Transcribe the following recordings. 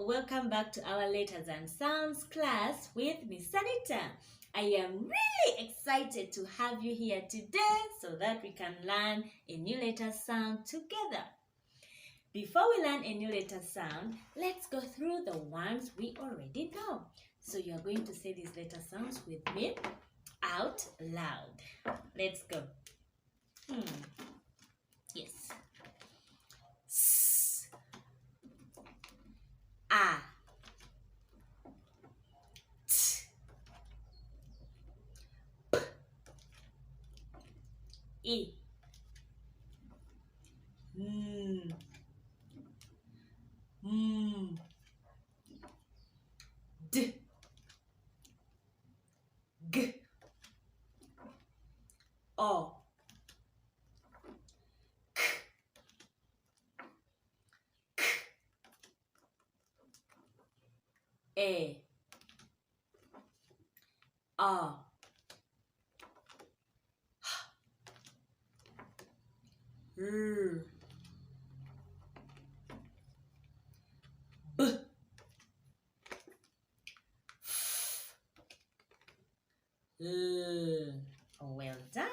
welcome back to our Letters and Sounds class with Miss Anita. I am really excited to have you here today so that we can learn a new letter sound together. Before we learn a new letter sound, let's go through the ones we already know. So you are going to say these letter sounds with me out loud. Let's go. Yes. S, A, T, P, I, D, G, O, K, K, A, R, R, B, L. Well done.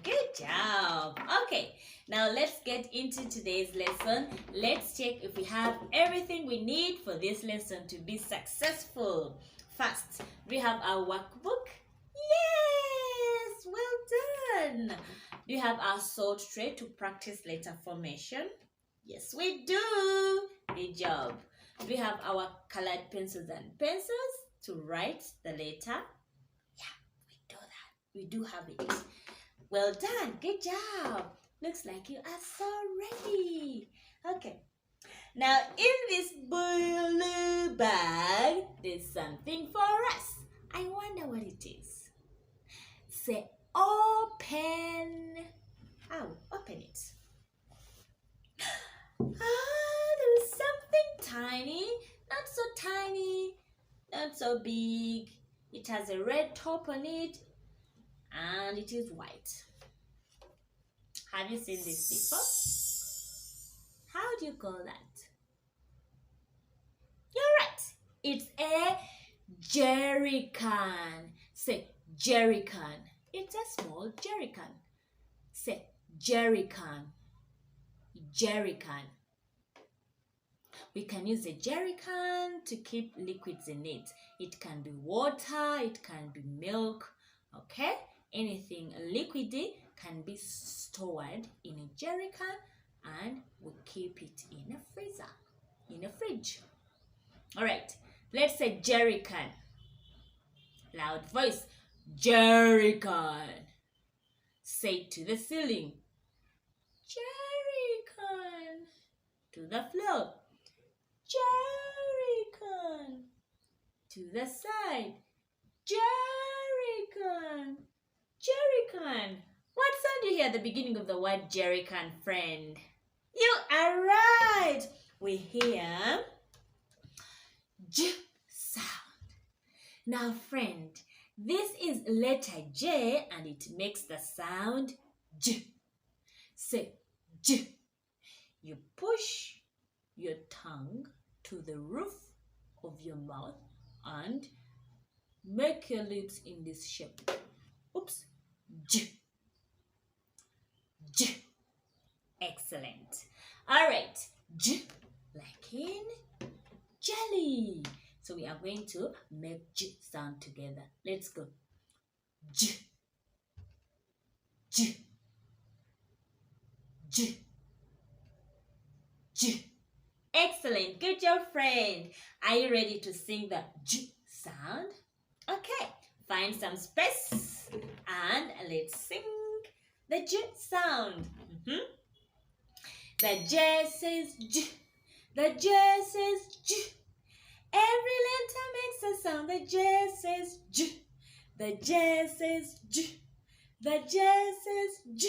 Good job. Okay, now let's get into today's lesson. Let's check if we have everything we need for this lesson to be successful. First, we have our workbook. Yes, well done. Do you have our salt tray to practice letter formation? Yes, we do. Good job. Do we have our colored pencils and pencils to write the letter? We do have it. Well done. Good job. Looks like you are so ready. Okay. Now, in this blue bag, there's something for us. I wonder what it is. Say, open. Oh, open it. There is something tiny. Not so tiny. Not so big. It has a red top on it. And it is white. Have you seen this before? How do you call that? You're right. It's a jerry can. Say jerry can. It's a small jerry can. Say jerry can. Jerry can. We can use a jerry can to keep liquids in it. It can be water, it can be milk, okay? Anything liquidy can be stored in a jerry can and we keep it in a freezer, in a fridge. All right, let's say jerry can. Loud voice, jerry can. Say it to the ceiling, jerry can. To the floor, jerry can. To the side, jerry can. Jerry can. What sound do you hear at the beginning of the word jerry can, friend? You are right. We hear J sound. Now, friend, this is letter J and it makes the sound J. Say J. You push your tongue to the roof of your mouth and make your lips in this shape. Oops. J. J. Excellent. All right. J like in jelly. So we are going to make J sound together. Let's go. J. J. J. J. Excellent. Good job, friend. Are you ready to sing the J sound? Okay. Find some space and let's sing the J sound. The J says J. The J says J. Every letter makes a sound. The J says J. The J says J. The J says J.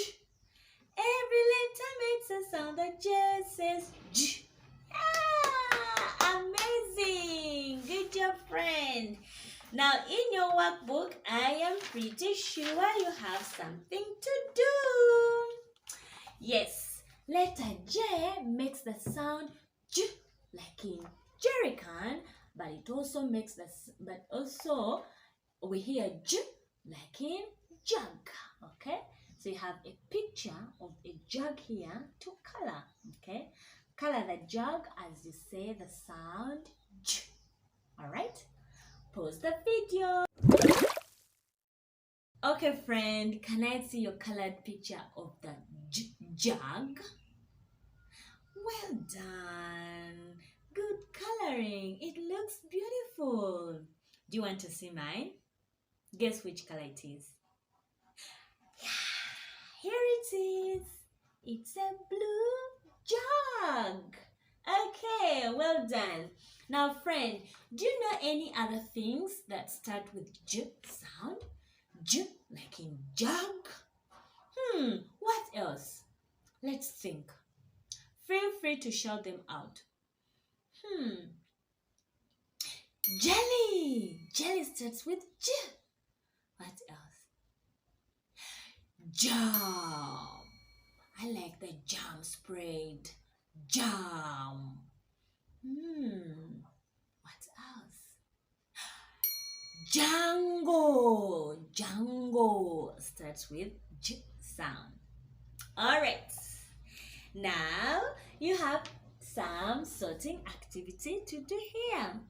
Every letter makes a sound. The J says J. Amazing. Good job, friend. Now, in your workbook, I am pretty sure you have something to do. Yes, letter J makes the sound J like in jerry can. but it also makes this, but also we hear j like in jug. Okay, so you have a picture of a jug here to color. Okay, color the jug as you say the sound j. All right, pause the video. Okay, friend, can I see your colored picture of the jug? Well done. Good coloring. It looks beautiful. Do you want to see mine? Guess which color it is? Yeah, here it is. It's a blue jug. Okay, well done. Now, friend, do you know any other things that start with j sound? J, like in jug. What else? Let's think. Feel free to shout them out. Jelly. Jelly starts with j. What else? Jam. I like the jam spread. Jam. What else? Django. Django starts with j sound. All right. Now you have some sorting activity to do here.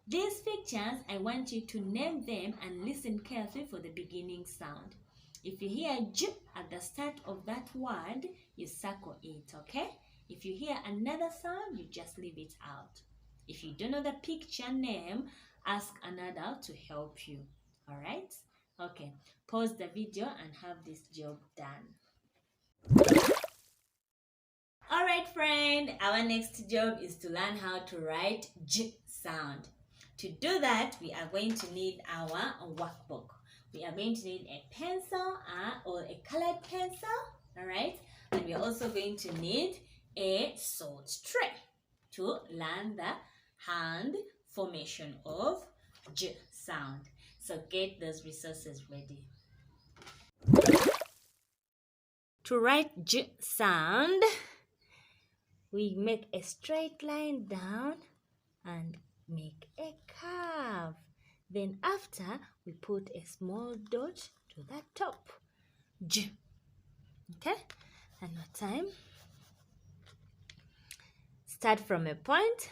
These pictures, I want you to name them and listen carefully for the beginning sound. If you hear j at the start of that word, you circle it, okay? If you hear another sound, you just leave it out. If you don't know the picture name, ask an adult to help you, all right? Okay, pause the video and have this job done. Alright friend, our next job is to learn how to write j sound. To do that, we are going to need our workbook. We are going to need a pencil or a colored pencil, alright? And we are also going to need a salt tray to learn the hand formation of j sound. So get those resources ready. To write j sound, we make a straight line down and make a curve. Then after, we put a small dot to the top. J. Okay? And more time. Start from a point.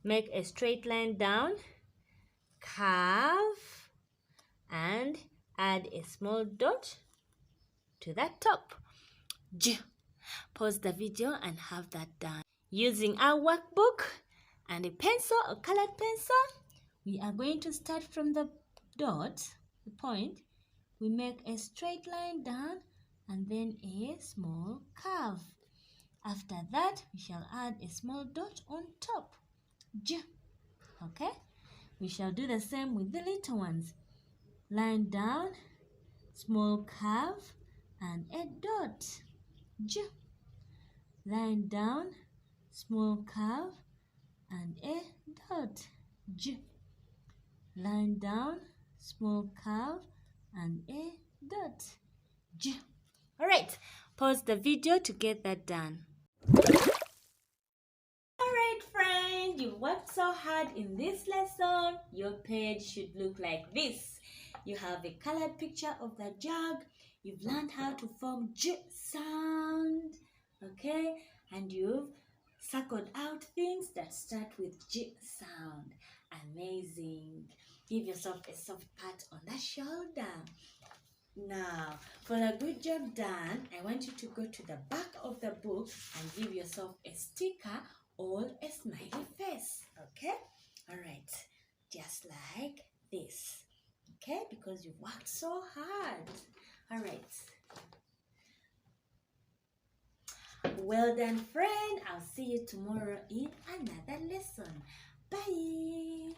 Make a straight line down. Curve. And add a small dot to the top. J. Pause the video and have that done. Using our workbook and a pencil, a colored pencil, we are going to start from the dot, the point. We make a straight line down and then a small curve. After that, we shall add a small dot on top. J. Okay? We shall do the same with the little ones. Line down, small curve, and a dot. J. Line down, small curve, and a dot. J. Line down, small curve, and a dot. J. Alright, pause the video to get that done. Alright friend, you worked so hard in this lesson. Your page should look like this. You have a colored picture of the jug. You've learned how to form j sound. Okay, and you've circled out things that start with j sound. Amazing. Give yourself a soft pat on the shoulder. Now, for a good job done, I want you to go to the back of the book and give yourself a sticker or a smiley face. Okay? Alright, just like this. Okay? Because you worked so hard. Alright. Well done, friend. I'll see you tomorrow in another lesson. Bye.